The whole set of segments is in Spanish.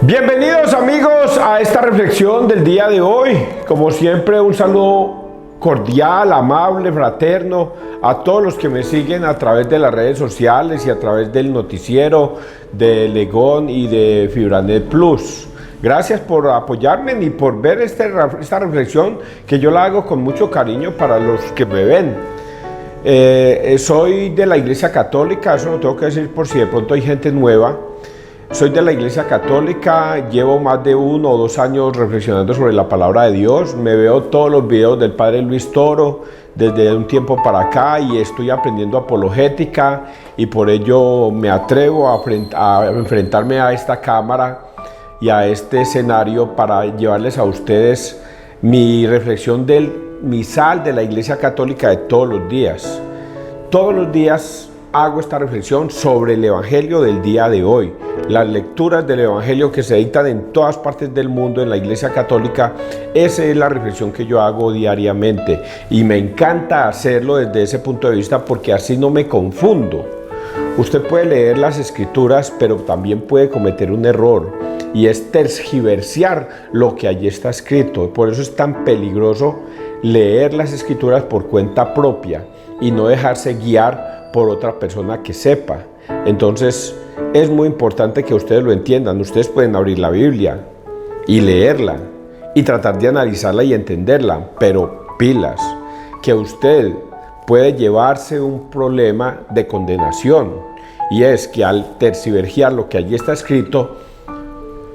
Bienvenidos amigos a esta reflexión del día de hoy. Como siempre, un saludo cordial, amable, fraterno a todos los que me siguen a través de las redes sociales y a través del noticiero de Legón y de Fibranet Plus. Gracias por apoyarme y por ver esta reflexión que yo la hago con mucho cariño para los que me ven. Soy de la Iglesia Católica, eso lo tengo que decir por si de pronto hay gente nueva. Soy de la Iglesia Católica, llevo más de 1 o 2 años reflexionando sobre la palabra de Dios. Me veo todos los videos del Padre Luis Toro desde un tiempo para acá y estoy aprendiendo apologética y por ello me atrevo a enfrentarme a esta cámara y a este escenario para llevarles a ustedes mi reflexión del misal de la Iglesia Católica de todos los días. Todos los días hago esta reflexión sobre el Evangelio del día de hoy. Las lecturas del Evangelio que se dictan en todas partes del mundo en la Iglesia Católica, esa es la reflexión que yo hago diariamente y me encanta hacerlo desde ese punto de vista porque así no me confundo. Usted puede leer las Escrituras, pero también puede cometer un error y es tergiversar lo que allí está escrito. Por eso es tan peligroso leer las Escrituras por cuenta propia y no dejarse guiar por otra persona que sepa. Entonces es muy importante que ustedes lo entiendan. Ustedes pueden abrir la Biblia y leerla y tratar de analizarla y entenderla, pero pilas, que usted puede llevarse un problema de condenación, y es que al tergiversar lo que allí está escrito,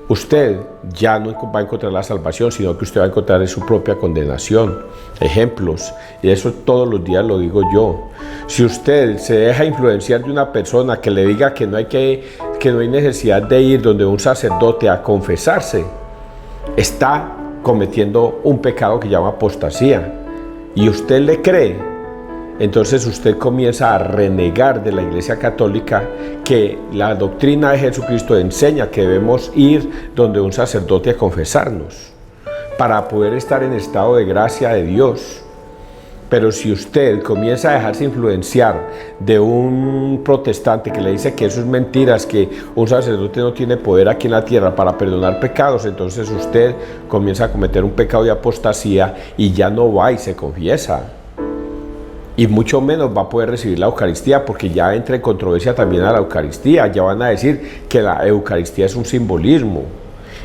usted ya no va a encontrar la salvación, sino que usted va a encontrar su propia condenación. Ejemplos, y eso todos los días lo digo yo. Si usted se deja influenciar de una persona que le diga que no hay necesidad de ir donde un sacerdote a confesarse, está cometiendo un pecado que llama apostasía, y usted le cree. Entonces usted comienza a renegar de la Iglesia Católica, que la doctrina de Jesucristo enseña que debemos ir donde un sacerdote a confesarnos para poder estar en estado de gracia de Dios. Pero si usted comienza a dejarse influenciar de un protestante que le dice que eso es mentiras, que un sacerdote no tiene poder aquí en la tierra para perdonar pecados, entonces usted comienza a cometer un pecado de apostasía y ya no va y se confiesa. Y mucho menos va a poder recibir la Eucaristía, porque ya entra en controversia también a la Eucaristía. Ya van a decir que la Eucaristía es un simbolismo.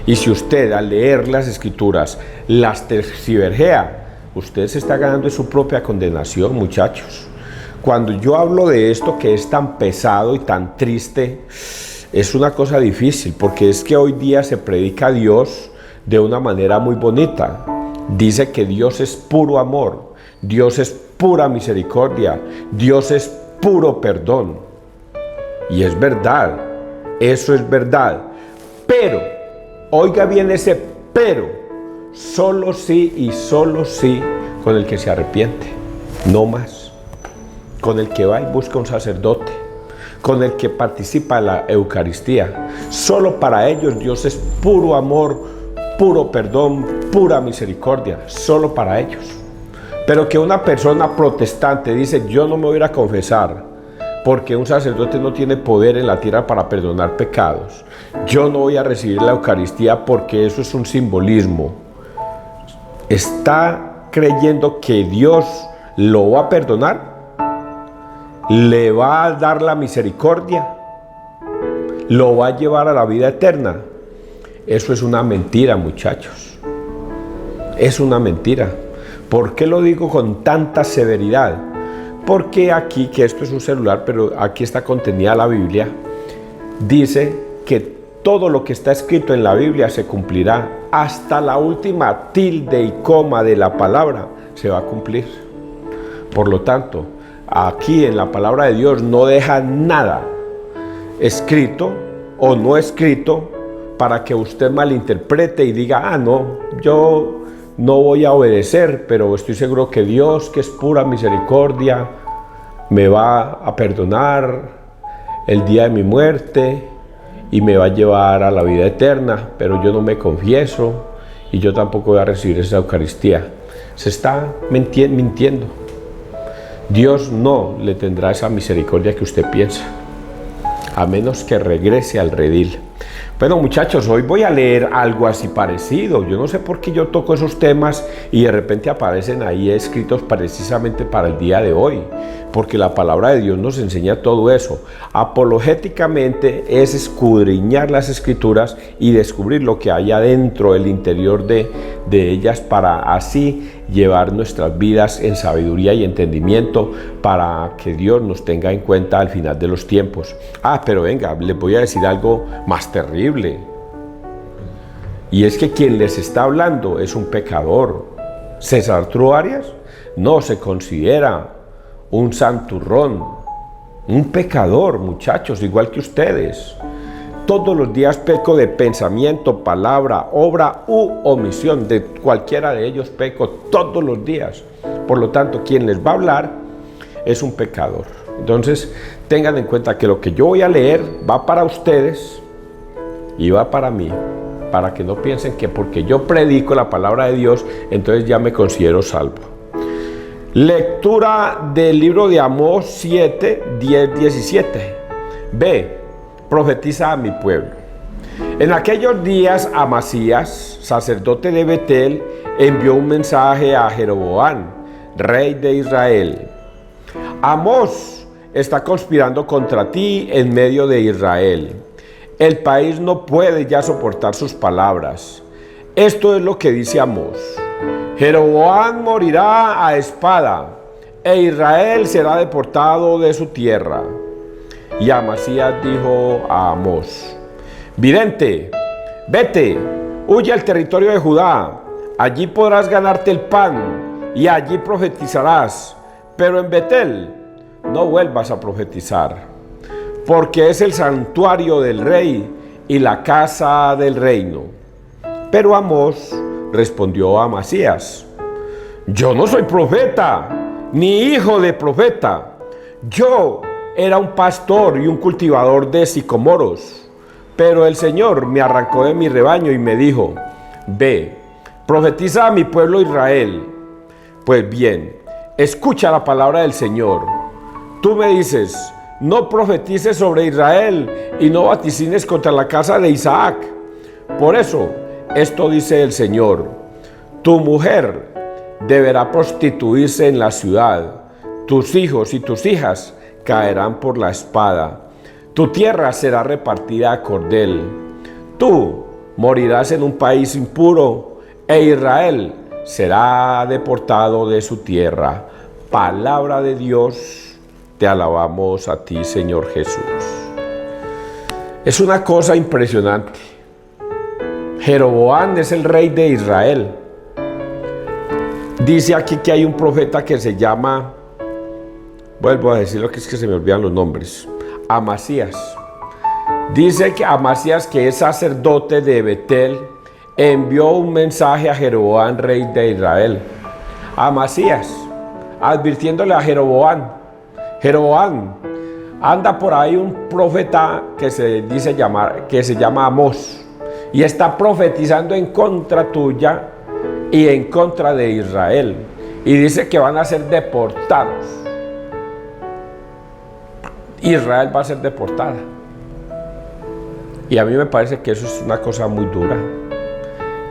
Y si usted al leer las Escrituras las tergiversea, usted se está ganando su propia condenación, muchachos. Cuando yo hablo de esto que es tan pesado y tan triste, es una cosa difícil, porque es que hoy día se predica a Dios de una manera muy bonita. Dice que Dios es puro amor, Dios es pura misericordia, Dios es puro perdón. Y es verdad, eso es verdad. Pero, oiga bien ese pero, solo sí y solo sí con el que se arrepiente, no más. Con el que va y busca un sacerdote, con el que participa en la Eucaristía. Solo para ellos Dios es puro amor, puro perdón, pura misericordia, solo para ellos. Pero que una persona protestante dice: yo no me voy a ir a confesar porque un sacerdote no tiene poder en la tierra para perdonar pecados. Yo no voy a recibir la Eucaristía porque eso es un simbolismo. ¿Está creyendo que Dios lo va a perdonar? ¿Le va a dar la misericordia? ¿Lo va a llevar a la vida eterna? Eso es una mentira, muchachos. Es una mentira. ¿Por qué lo digo con tanta severidad? Porque aquí, que esto es un celular, pero aquí está contenida la Biblia, dice que todo lo que está escrito en la Biblia se cumplirá. Hasta la última tilde y coma de la palabra se va a cumplir. Por lo tanto, aquí en la palabra de Dios no deja nada escrito o no escrito para que usted malinterprete y diga: no, yo no voy a obedecer, pero estoy seguro que Dios, que es pura misericordia, me va a perdonar el día de mi muerte y me va a llevar a la vida eterna, pero yo no me confieso y yo tampoco voy a recibir esa Eucaristía. Se está mintiendo. Dios no le tendrá esa misericordia que usted piensa, a menos que regrese al redil. Bueno, muchachos, hoy voy a leer algo así parecido. Yo no sé por qué yo toco esos temas y de repente aparecen ahí escritos precisamente para el día de hoy, porque la palabra de Dios nos enseña todo eso. Apologéticamente es escudriñar las escrituras y descubrir lo que hay adentro, el interior de ellas, para así llevar nuestras vidas en sabiduría y entendimiento, para que Dios nos tenga en cuenta al final de los tiempos. Pero venga, les voy a decir algo más terrible. Y es que quien les está hablando es un pecador. César True Arias no se considera un santurrón, un pecador, muchachos, igual que ustedes. Todos los días peco de pensamiento, palabra, obra u omisión. De cualquiera de ellos peco todos los días. Por lo tanto, quien les va a hablar es un pecador. Entonces, tengan en cuenta que lo que yo voy a leer va para ustedes y va para mí. Para que no piensen que porque yo predico la palabra de Dios, entonces ya me considero salvo. Lectura del libro de Amós 7, 10, 17. Ve, profetiza a mi pueblo. En aquellos días Amasías, sacerdote de Betel, envió un mensaje a Jeroboam, rey de Israel. Amós está conspirando contra ti en medio de Israel. El país no puede ya soportar sus palabras. Esto es lo que dice Amós. Jeroboam morirá a espada, e Israel será deportado de su tierra. Y Amasías dijo a Amós: vidente, vete, huye al territorio de Judá, allí podrás ganarte el pan, y allí profetizarás, pero en Betel no vuelvas a profetizar, porque es el santuario del rey y la casa del reino. Pero Amós respondió a Amasías: yo no soy profeta, ni hijo de profeta. Yo era un pastor y un cultivador de sicomoros, pero el Señor me arrancó de mi rebaño y me dijo: ve, profetiza a mi pueblo Israel. Pues bien, escucha la palabra del Señor. Tú me dices: no profetices sobre Israel y no vaticines contra la casa de Isaac. Por eso, esto dice el Señor: tu mujer deberá prostituirse en la ciudad, tus hijos y tus hijas caerán por la espada, tu tierra será repartida a cordel, tú morirás en un país impuro, e Israel será deportado de su tierra. Palabra de Dios, te alabamos a ti, Señor Jesús. Es una cosa impresionante. Jeroboam es el rey de Israel. Dice aquí que hay un profeta que se llama, vuelvo a decir lo que es que se me olvidan los nombres, Amasías. Dice que Amasías, que es sacerdote de Betel, envió un mensaje a Jeroboam, rey de Israel. Amasías, advirtiéndole a Jeroboam: Jeroboam, anda por ahí un profeta que se llama Amós, y está profetizando en contra tuya y en contra de Israel, y dice que van a ser deportados. Israel va a ser deportada. Y a mí me parece que eso es una cosa muy dura,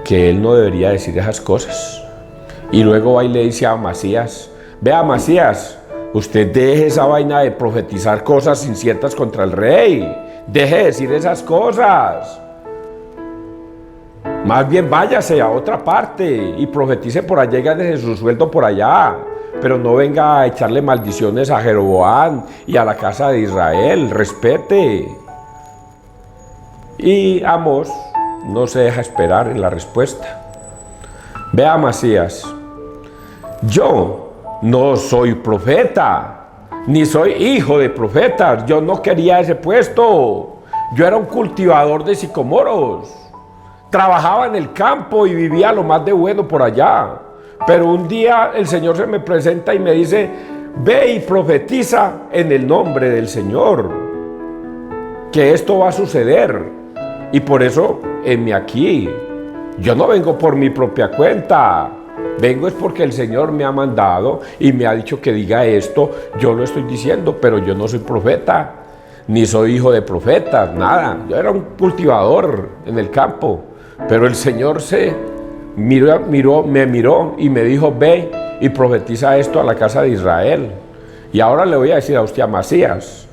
que él no debería decir esas cosas. Y luego va y le dice a Amasías: ve, Amasías, usted deje esa vaina de profetizar cosas inciertas contra el rey, deje de decir esas cosas. Más bien váyase a otra parte y profetice por allá y gánese su sueldo por allá. Pero no venga a echarle maldiciones a Jeroboam y a la casa de Israel. Respete. Y Amós no se deja esperar en la respuesta. Ve, Amasías, yo no soy profeta, ni soy hijo de profetas. Yo no quería ese puesto. Yo era un cultivador de sicomoros. Trabajaba en el campo y vivía lo más de bueno por allá. Pero un día el Señor se me presenta y me dice: ve y profetiza en el nombre del Señor, que esto va a suceder. Y por eso, heme aquí. Yo no vengo por mi propia cuenta. Vengo es porque el Señor me ha mandado y me ha dicho que diga esto. Yo lo estoy diciendo, pero yo no soy profeta. ni soy hijo de profetas, nada. Yo era un cultivador en el campo, pero el Señor me miró y me dijo, ve y profetiza esto a la casa de Israel. Y ahora le voy a decir a usted, Amasías,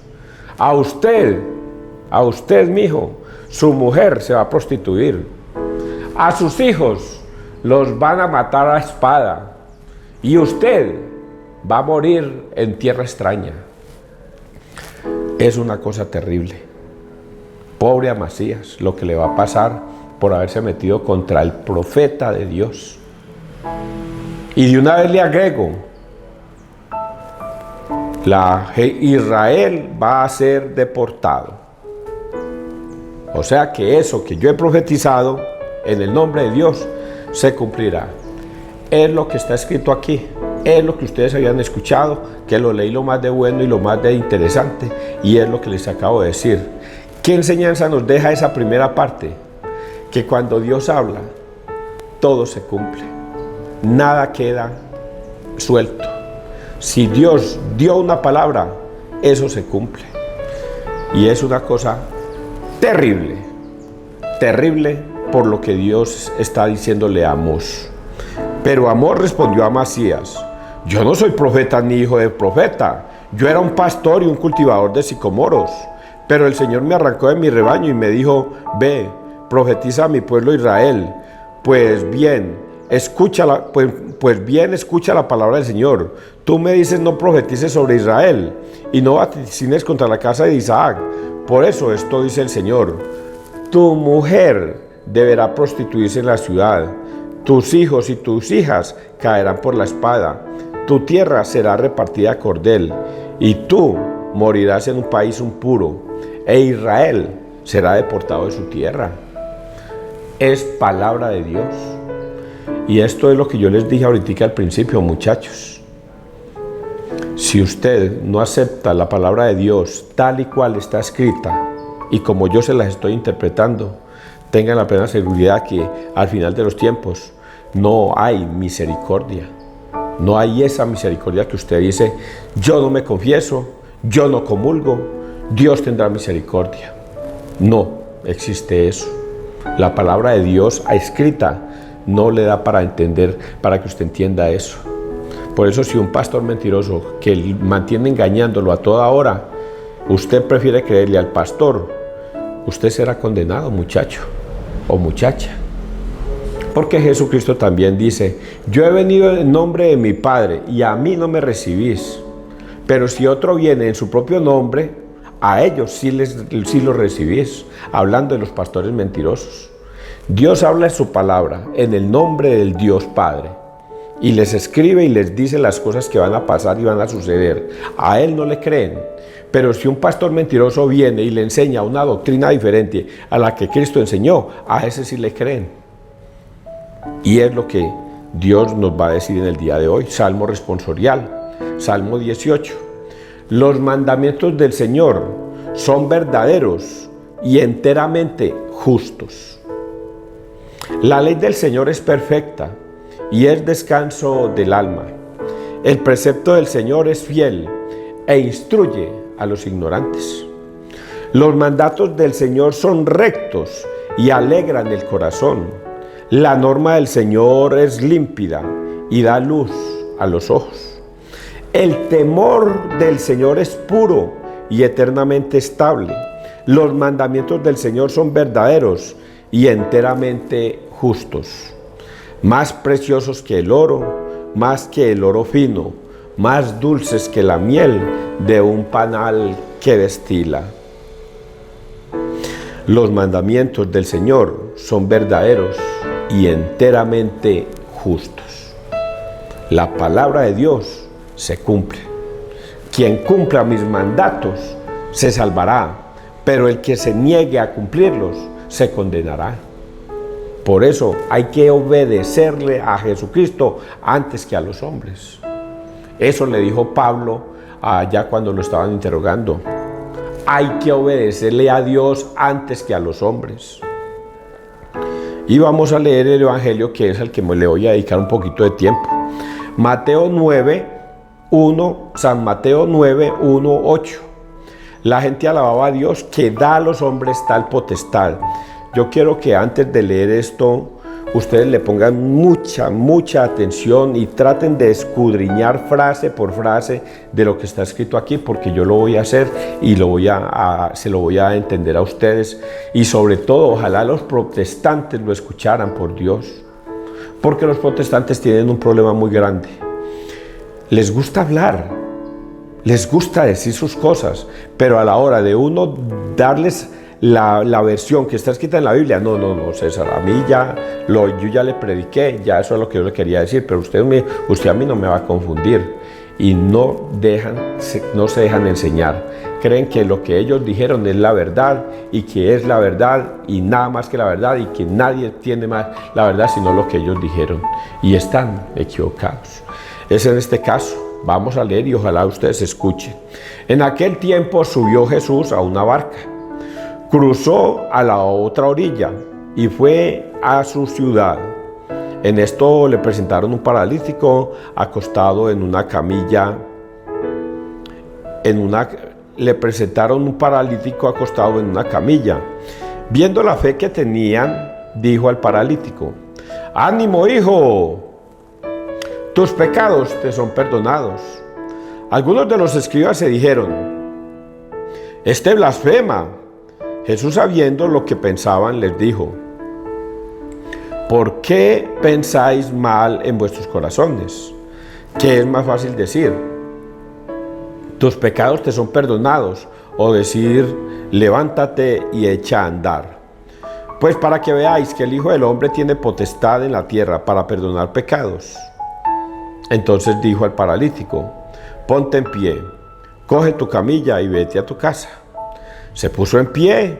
a usted, mijo, su mujer se va a prostituir, a sus hijos los van a matar a espada y usted va a morir en tierra extraña. Es una cosa terrible. Pobre Amasías, lo que le va a pasar por haberse metido contra el profeta de Dios. Y de una vez le agrego, Israel va a ser deportado. O sea que eso que yo he profetizado en el nombre de Dios se cumplirá. Es lo que está escrito aquí. Es lo que ustedes habían escuchado, que lo leí lo más de bueno y lo más de interesante, y es lo que les acabo de decir. ¿Qué enseñanza nos deja esa primera parte? Que cuando Dios habla, todo se cumple. Nada queda suelto. Si Dios dio una palabra, eso se cumple. Y es una cosa terrible, terrible por lo que Dios está diciéndole a Amós. Pero Amós respondió a Amasías, yo no soy profeta ni hijo de profeta. Yo era un pastor y un cultivador de sicomoros. Pero el Señor me arrancó de mi rebaño y me dijo, ve, profetiza a mi pueblo Israel. Pues bien, escucha la palabra del Señor. Tú me dices, no profetices sobre Israel y no vaticines contra la casa de Isaac. Por eso esto dice el Señor, tu mujer deberá prostituirse en la ciudad. Tus hijos y tus hijas caerán por la espada. Tu tierra será repartida a cordel, y tú morirás en un país impuro, e Israel será deportado de su tierra. Es palabra de Dios. Y esto es lo que yo les dije ahorita al principio, muchachos. Si usted no acepta la palabra de Dios tal y cual está escrita, y como yo se las estoy interpretando, tengan la plena seguridad que al final de los tiempos no hay misericordia. No hay esa misericordia que usted dice, yo no me confieso, yo no comulgo, Dios tendrá misericordia. No existe eso. La palabra de Dios escrita no le da para entender, para que usted entienda eso. Por eso si un pastor mentiroso que mantiene engañándolo a toda hora, usted prefiere creerle al pastor, usted será condenado, muchacho o muchacha. Porque Jesucristo también dice, yo he venido en nombre de mi Padre y a mí no me recibís. Pero si otro viene en su propio nombre, a ellos sí lo recibís. Hablando de los pastores mentirosos. Dios habla en su palabra, en el nombre del Dios Padre. Y les escribe y les dice las cosas que van a pasar y van a suceder. A Él no le creen. Pero si un pastor mentiroso viene y le enseña una doctrina diferente a la que Cristo enseñó, a ese sí le creen. Y es lo que Dios nos va a decir en el día de hoy. Salmo responsorial, Salmo 18. Los mandamientos del Señor son verdaderos y enteramente justos. La ley del Señor es perfecta y es descanso del alma. El precepto del Señor es fiel e instruye a los ignorantes. Los mandatos del Señor son rectos y alegran el corazón. La norma del Señor es límpida y da luz a los ojos. El temor del Señor es puro y eternamente estable. Los mandamientos del Señor son verdaderos y enteramente justos. Más preciosos que el oro, más que el oro fino, más dulces que la miel de un panal que destila. Los mandamientos del Señor son verdaderos y enteramente justos. La palabra de Dios se cumple. Quien cumpla mis mandatos se salvará, pero el que se niegue a cumplirlos se condenará. Por eso hay que obedecerle a Jesucristo antes que a los hombres. Eso le dijo Pablo allá cuando lo estaban interrogando. Hay que obedecerle a Dios antes que a los hombres. Y vamos a leer el Evangelio, que es al que le voy a dedicar un poquito de tiempo. Mateo 9, 1, San Mateo 9, 1, 8. La gente alababa a Dios que da a los hombres tal potestad. Yo quiero que antes de leer esto, ustedes le pongan mucha atención y traten de escudriñar frase por frase de lo que está escrito aquí, porque yo lo voy a hacer y se lo voy a entender a ustedes. Y sobre todo, ojalá los protestantes lo escucharan, por Dios. Porque los protestantes tienen un problema muy grande. Les gusta hablar, les gusta decir sus cosas, pero a la hora de uno darles la versión que está escrita en la Biblia, no, César, a mí yo ya le prediqué, ya eso es lo que yo le quería decir, pero usted a mí no me va a confundir. Y no se dejan enseñar. Creen que lo que ellos dijeron es la verdad y que es la verdad y nada más que la verdad y que nadie tiene más la verdad sino lo que ellos dijeron. Y están equivocados. Es en este caso. Vamos a leer y ojalá ustedes escuchen. En aquel tiempo subió Jesús a una barca, cruzó a la otra orilla y fue a su ciudad. En esto le presentaron un paralítico acostado en una camilla. Le presentaron un paralítico acostado en una camilla. Viendo la fe que tenían, dijo al paralítico: ánimo, hijo, tus pecados te son perdonados. Algunos de los escribas se dijeron: este blasfema. Jesús, sabiendo lo que pensaban, les dijo: ¿por qué pensáis mal en vuestros corazones? ¿Qué es más fácil decir? Tus pecados te son perdonados, o decir: levántate y echa a andar. Pues para que veáis que el Hijo del Hombre tiene potestad en la tierra para perdonar pecados. Entonces dijo al paralítico: ponte en pie, coge tu camilla y vete a tu casa. Se puso en pie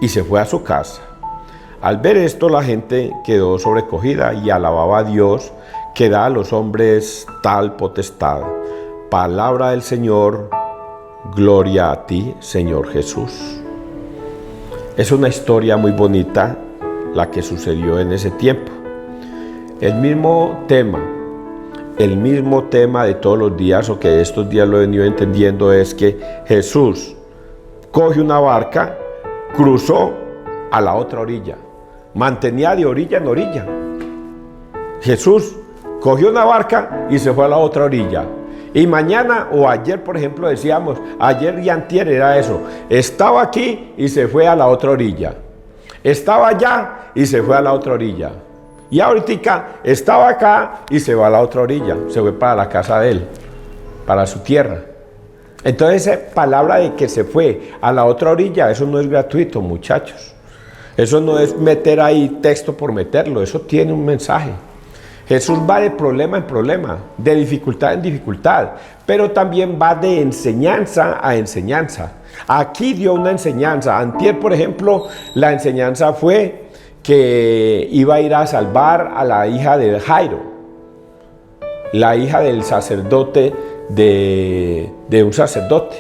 y se fue a su casa. Al ver esto, la gente quedó sobrecogida y alababa a Dios, que da a los hombres tal potestad. Palabra del Señor, gloria a ti, Señor Jesús. Es una historia muy bonita la que sucedió en ese tiempo. El mismo tema de todos los días, o que estos días lo he venido entendiendo, es que Jesús coge una barca, cruzó a la otra orilla, mantenía de orilla en orilla. Jesús cogió una barca y se fue a la otra orilla. Y mañana o ayer, por ejemplo, decíamos, ayer y antier era eso, estaba aquí y se fue a la otra orilla, estaba allá y se fue a la otra orilla, y ahorita estaba acá y se va a la otra orilla, se fue para la casa de él, para su tierra. Entonces, esa palabra de que se fue a la otra orilla, eso no es gratuito, muchachos. Eso no es meter ahí texto por meterlo, eso tiene un mensaje. Jesús va de problema en problema, de dificultad en dificultad, pero también va de enseñanza a enseñanza. Aquí dio una enseñanza. Antier, por ejemplo, la enseñanza fue que iba a ir a salvar a la hija de Jairo, la hija del sacerdote de un sacerdote.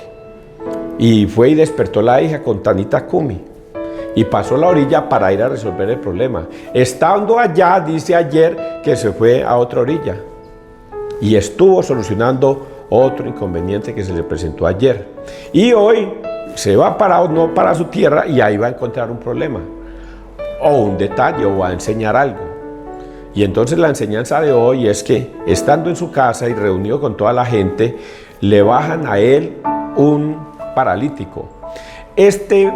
Y fue y despertó la hija con Tanita Kumi. Y pasó la orilla para ir a resolver el problema. Estando allá, dice ayer que se fue a otra orilla y estuvo solucionando otro inconveniente que se le presentó ayer. Y hoy se va no para su tierra, y ahí va a encontrar un problema o un detalle, o va a enseñar algo. Y entonces la enseñanza de hoy es que, estando en su casa y reunido con toda la gente, le bajan a él un paralítico. Este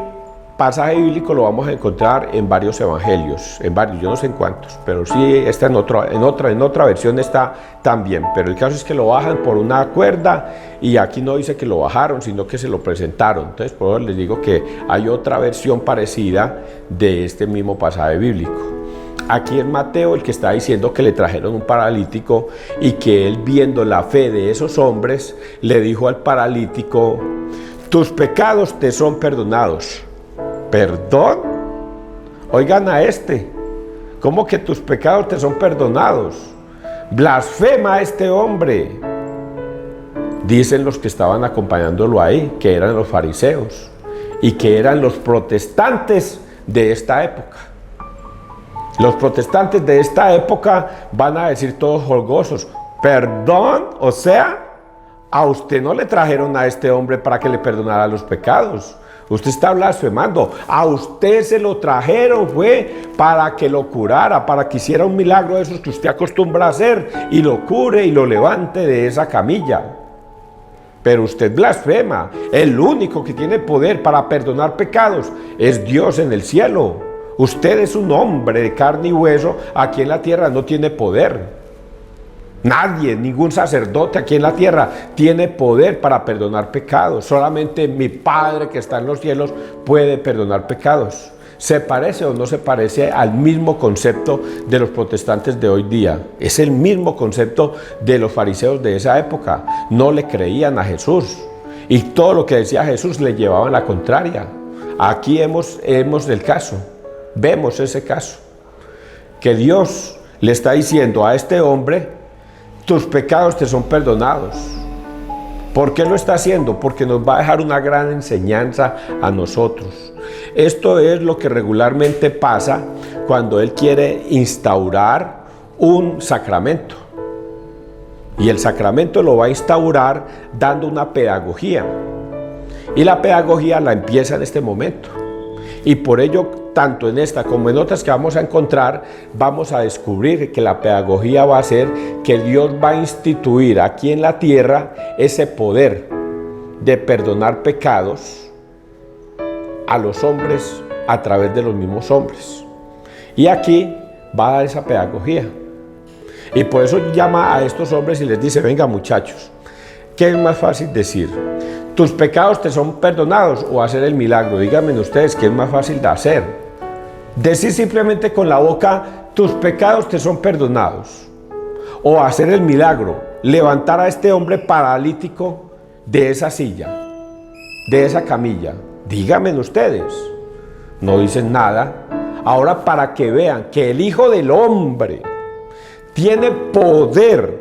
pasaje bíblico lo vamos a encontrar en varios evangelios, yo no sé en cuántos, pero sí está en otra versión está también. Pero el caso es que lo bajan por una cuerda, y aquí no dice que lo bajaron, sino que se lo presentaron. Entonces, por eso les digo que hay otra versión parecida de este mismo pasaje bíblico. Aquí es Mateo el que está diciendo que le trajeron un paralítico, y que él, viendo la fe de esos hombres, le dijo al paralítico: tus pecados te son perdonados. ¿Perdón? Oigan a este. ¿Cómo que tus pecados te son perdonados? Blasfema a este hombre. Dicen los que estaban acompañándolo ahí, que eran los fariseos y que eran los protestantes de esta época. Los protestantes de esta época van a decir todos holgosos: perdón, o sea, A usted no le trajeron a este hombre para que le perdonara los pecados. Usted está blasfemando. A usted se lo trajeron fue para que lo curara, para que hiciera un milagro de esos que usted acostumbra a hacer y lo cure y lo levante de esa camilla. Pero usted blasfema. El único que tiene poder para perdonar pecados es Dios en el cielo. Usted es un hombre de carne y hueso, aquí en la tierra no tiene poder. Nadie, ningún sacerdote aquí en la tierra tiene poder para perdonar pecados. Solamente mi Padre que está en los cielos puede perdonar pecados. ¿Se parece o no se parece al mismo concepto de los protestantes de hoy día? Es el mismo concepto de los fariseos de esa época. No le creían a Jesús y todo lo que decía Jesús le llevaban la contraria. Aquí vemos el caso, vemos ese caso, que Dios le está diciendo a este hombre: tus pecados te son perdonados. ¿Por qué lo está haciendo? Porque nos va a dejar una gran enseñanza a nosotros. Esto es lo que regularmente pasa cuando Él quiere instaurar un sacramento. Y el sacramento lo va a instaurar dando una pedagogía. Y la pedagogía la empieza en este momento. Y por ello, tanto en esta como en otras que vamos a encontrar, vamos a descubrir que la pedagogía va a ser que Dios va a instituir aquí en la tierra ese poder de perdonar pecados a los hombres a través de los mismos hombres. Y aquí va a dar esa pedagogía. Y por eso llama a estos hombres y les dice: venga muchachos, ¿qué es más fácil decir? ¿Tus pecados te son perdonados o hacer el milagro? Díganme ustedes, ¿qué es más fácil de hacer? Decir simplemente con la boca: tus pecados te son perdonados, o hacer el milagro, levantar a este hombre paralítico de esa silla, de esa camilla. Díganme ustedes, no dicen nada. Ahora, para que vean que el Hijo del Hombre tiene poder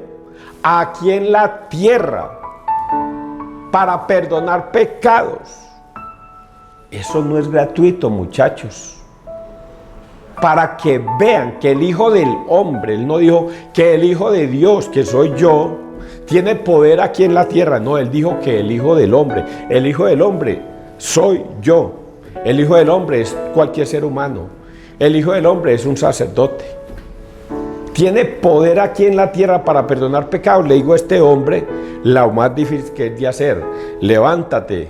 aquí en la tierra para perdonar pecados, eso no es gratuito, muchachos. Para que vean que el Hijo del Hombre, Él no dijo que el Hijo de Dios, que soy yo, tiene poder aquí en la tierra. No, Él dijo que el Hijo del Hombre, el Hijo del Hombre soy yo. El Hijo del Hombre es cualquier ser humano. El Hijo del Hombre es un sacerdote. Tiene poder aquí en la tierra para perdonar pecados. Le digo a este hombre lo más difícil que es de hacer: levántate,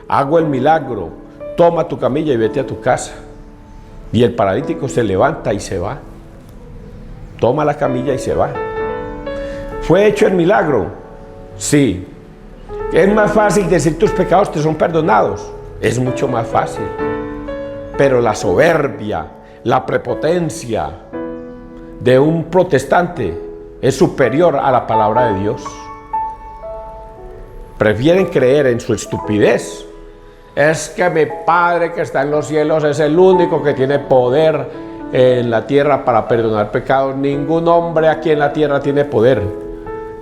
hago el milagro, toma tu camilla y vete a tu casa. Y el paralítico se levanta y se va. Toma la camilla y se va. ¿Fue hecho el milagro? Sí. ¿Es más fácil decir tus pecados te son perdonados? Es mucho más fácil. Pero la soberbia, la prepotencia de un protestante es superior a la palabra de Dios. Prefieren creer en su estupidez. Es que mi Padre que está en los cielos es el único que tiene poder en la tierra para perdonar pecados. Ningún hombre aquí en la tierra tiene poder.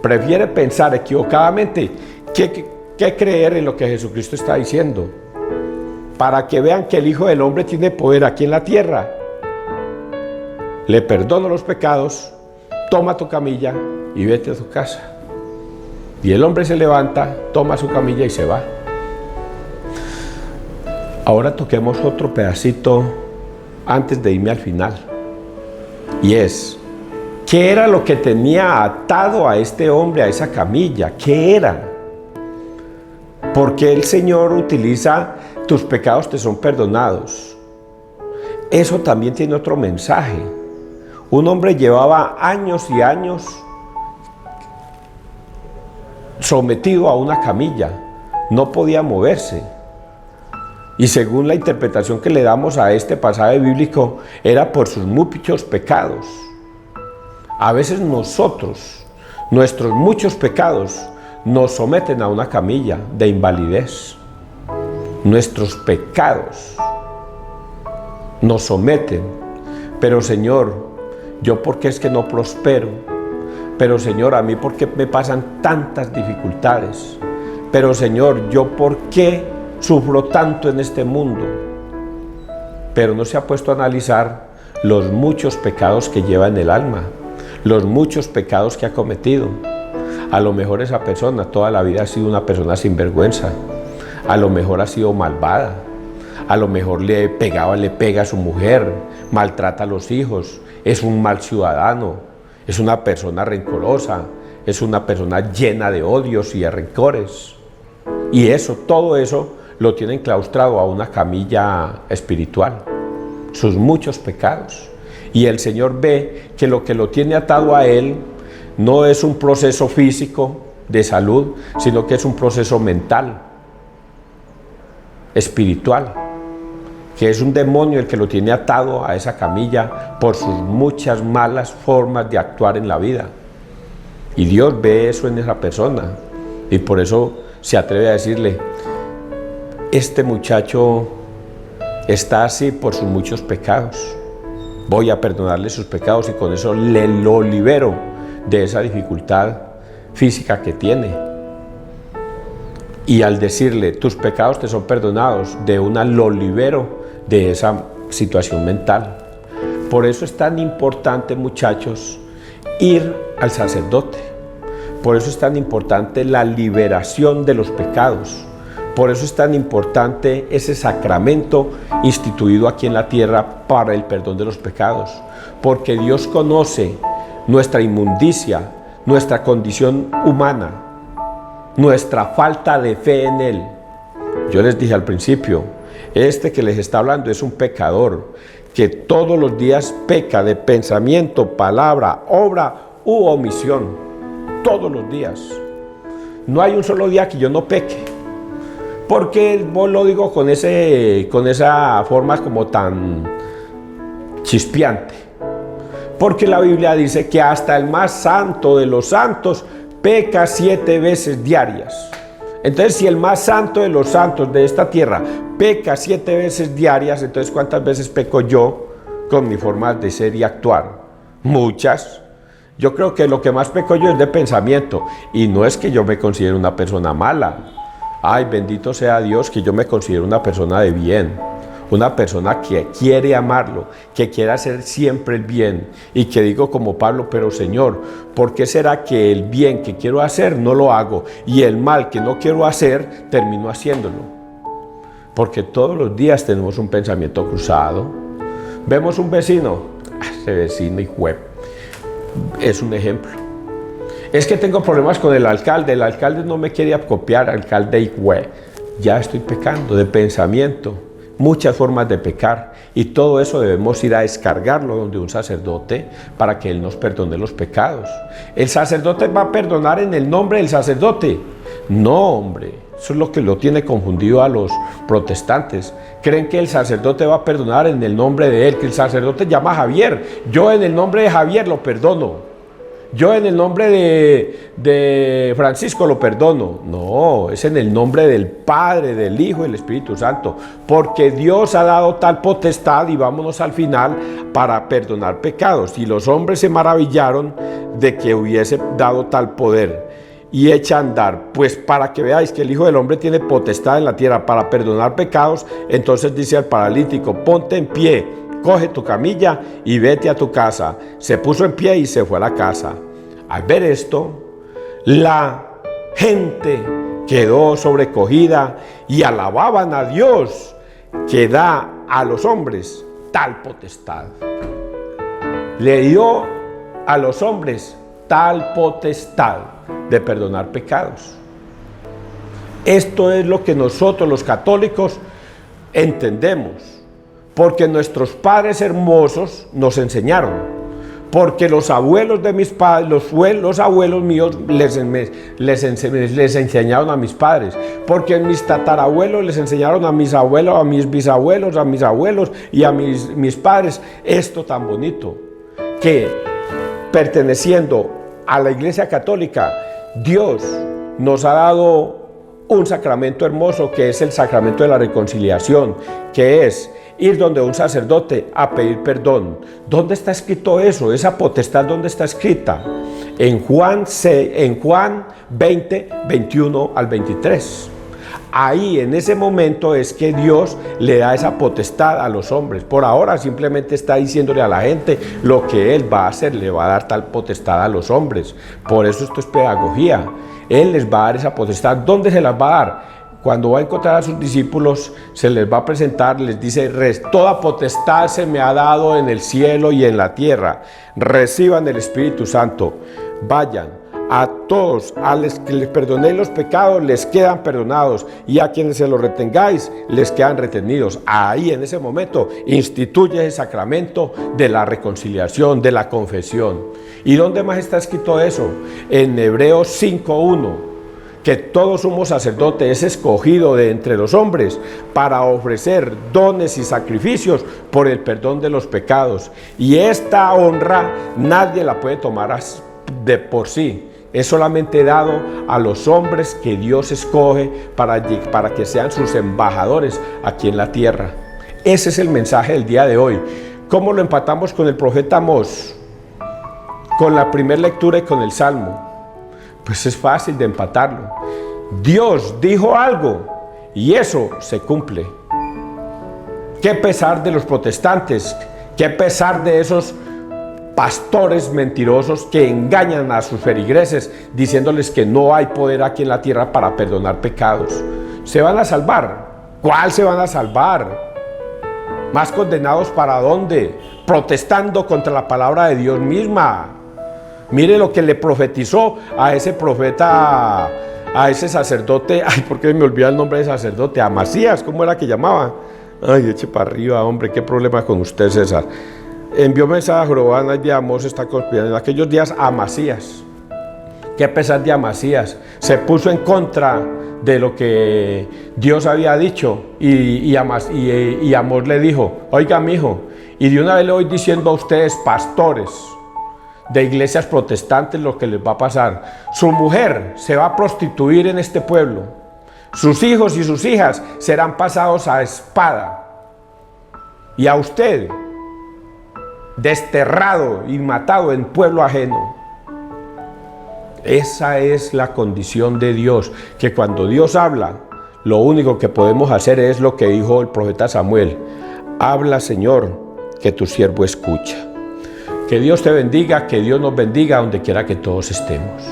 Prefiere pensar equivocadamente que creer en lo que Jesucristo está diciendo. Para que vean que el Hijo del Hombre tiene poder aquí en la tierra. Le perdono los pecados, toma tu camilla y vete a tu casa. Y el hombre se levanta, toma su camilla y se va. Ahora toquemos otro pedacito antes de irme al final. Y es: ¿qué era lo que tenía atado a este hombre a esa camilla? ¿Qué era? ¿Por qué el Señor utiliza tus pecados te son perdonados? Eso también tiene otro mensaje. Un hombre llevaba años y años sometido a una camilla, no podía moverse. Y según la interpretación que le damos a este pasaje bíblico, era por sus muchos pecados. A veces nosotros, nuestros muchos pecados, nos someten a una camilla de invalidez. Nuestros pecados nos someten. Pero Señor, ¿yo por qué es que no prospero? Pero Señor, a mí ¿por qué me pasan tantas dificultades? Pero Señor, ¿yo por qué sufro tanto en este mundo? Pero no se ha puesto a analizar los muchos pecados que lleva en el alma, los muchos pecados que ha cometido. A lo mejor esa persona toda la vida ha sido una persona sin vergüenza. A lo mejor ha sido malvada. A lo mejor le pega a su mujer, maltrata a los hijos, es un mal ciudadano, es una persona rencorosa, es una persona llena de odios y de rencores. Y todo eso lo tiene enclaustrado a una camilla espiritual, sus muchos pecados. Y el Señor ve que lo tiene atado a él no es un proceso físico de salud, sino que es un proceso mental, espiritual, que es un demonio el que lo tiene atado a esa camilla por sus muchas malas formas de actuar en la vida. Y Dios ve eso en esa persona y por eso se atreve a decirle: este muchacho está así por sus muchos pecados, voy a perdonarle sus pecados y con eso lo libero de esa dificultad física que tiene. Y al decirle tus pecados te son perdonados, de una lo libero de esa situación mental. Por eso es tan importante, muchachos, ir al sacerdote. Por eso es tan importante la liberación de los pecados. Por eso es tan importante ese sacramento instituido aquí en la tierra para el perdón de los pecados. Porque Dios conoce nuestra inmundicia, nuestra condición humana, nuestra falta de fe en Él. Yo les dije al principio, este que les está hablando es un pecador que todos los días peca de pensamiento, palabra, obra u omisión. Todos los días. No hay un solo día que yo no peque. Porque vos lo digo con esa forma como tan chispeante. Porque la Biblia dice que hasta el más santo de los santos peca 7 veces diarias. Entonces, si el más santo de los santos de esta tierra peca 7 veces diarias, entonces ¿cuántas veces peco yo con mi forma de ser y actuar? Muchas. Yo creo que lo que más peco yo es de pensamiento. Y no es que yo me considere una persona mala. Ay, bendito sea Dios que yo me considero una persona de bien. Una persona que quiere amarlo, que quiere hacer siempre el bien. Y que digo como Pablo, pero Señor, ¿por qué será que el bien que quiero hacer no lo hago? Y el mal que no quiero hacer, termino haciéndolo. Porque todos los días tenemos un pensamiento cruzado. Vemos un vecino, ese vecino es un ejemplo. Es que tengo problemas con el alcalde no me quiere copiar, alcalde ya estoy pecando de pensamiento. Muchas formas de pecar y todo eso debemos ir a descargarlo donde un sacerdote para que él nos perdone los pecados. ¿El sacerdote va a perdonar en el nombre del sacerdote? No, hombre, eso es lo que lo tiene confundido a los protestantes. Creen que el sacerdote va a perdonar en el nombre de él, que el sacerdote llama a Javier. Yo en el nombre de Javier lo perdono. Yo en el nombre de Francisco lo perdono. No, es en el nombre del Padre, del Hijo y del Espíritu Santo. Porque Dios ha dado tal potestad, y vámonos al final, para perdonar pecados. Y los hombres se maravillaron de que hubiese dado tal poder. Y echa a andar, pues para que veáis que el Hijo del Hombre tiene potestad en la tierra para perdonar pecados. Entonces dice al paralítico: ponte en pie, coge tu camilla y vete a tu casa. Se puso en pie y se fue a la casa. Al ver esto, la gente quedó sobrecogida y alababan a Dios que da a los hombres tal potestad. Le dio a los hombres tal potestad de perdonar pecados. Esto es lo que nosotros los católicos entendemos, porque nuestros padres hermosos nos enseñaron, porque los abuelos de mis padres, los abuelos míos les enseñaron a mis padres, porque mis tatarabuelos les enseñaron a mis abuelos, a mis bisabuelos, a mis abuelos y a mis padres. Esto tan bonito, que perteneciendo a la Iglesia Católica, Dios nos ha dado un sacramento hermoso, que es el sacramento de la reconciliación, que es ir donde un sacerdote a pedir perdón. ¿Dónde está escrito eso? Esa potestad, ¿dónde está escrita? En Juan 20, 21 al 23. Ahí, en ese momento, es que Dios le da esa potestad a los hombres. Por ahora simplemente está diciéndole a la gente lo que Él va a hacer, le va a dar tal potestad a los hombres. Por eso esto es pedagogía. Él les va a dar esa potestad. ¿Dónde se las va a dar? Cuando va a encontrar a sus discípulos, se les va a presentar, les dice: toda potestad se me ha dado en el cielo y en la tierra. Reciban el Espíritu Santo. Vayan a todos, a los que les perdonéis los pecados, les quedan perdonados, y a quienes se los retengáis, les quedan retenidos. Ahí, en ese momento, instituye el sacramento de la reconciliación, de la confesión. ¿Y dónde más está escrito eso? En Hebreos 5:1. Que todo sumo sacerdote es escogido de entre los hombres para ofrecer dones y sacrificios por el perdón de los pecados. Y esta honra nadie la puede tomar de por sí. Es solamente dado a los hombres que Dios escoge para que sean sus embajadores aquí en la tierra. Ese es el mensaje del día de hoy. ¿Cómo lo empatamos con el profeta Amós? Con la primera lectura y con el Salmo. Pues es fácil de empatarlo. Dios dijo algo y eso se cumple. Qué pesar de los protestantes, qué pesar de esos pastores mentirosos que engañan a sus feligreses diciéndoles que no hay poder aquí en la tierra para perdonar pecados. ¿Se van a salvar? ¿Cuál se van a salvar? ¿Más condenados para dónde? Protestando contra la palabra de Dios misma. Mire lo que le profetizó a ese profeta, a ese sacerdote. Ay, ¿por qué me olvida el nombre de sacerdote? Amasías, ¿cómo era que llamaba? Ay, eche para arriba, hombre, qué problema con usted, César. Envió mensaje a Jehová y Amós está conspirando. En aquellos días, Amasías. Qué pesar de Amasías. Se puso en contra de lo que Dios había dicho. Y Amós le dijo: oiga, mijo, y de una vez le voy diciendo a ustedes, pastores de iglesias protestantes, lo que les va a pasar. Su mujer se va a prostituir en este pueblo. Sus hijos y sus hijas serán pasados a espada. Y a usted, desterrado y matado en pueblo ajeno. Esa es la condición de Dios, que cuando Dios habla, lo único que podemos hacer es lo que dijo el profeta Samuel: habla, Señor, que tu siervo escucha. Que Dios te bendiga, que Dios nos bendiga donde quiera que todos estemos.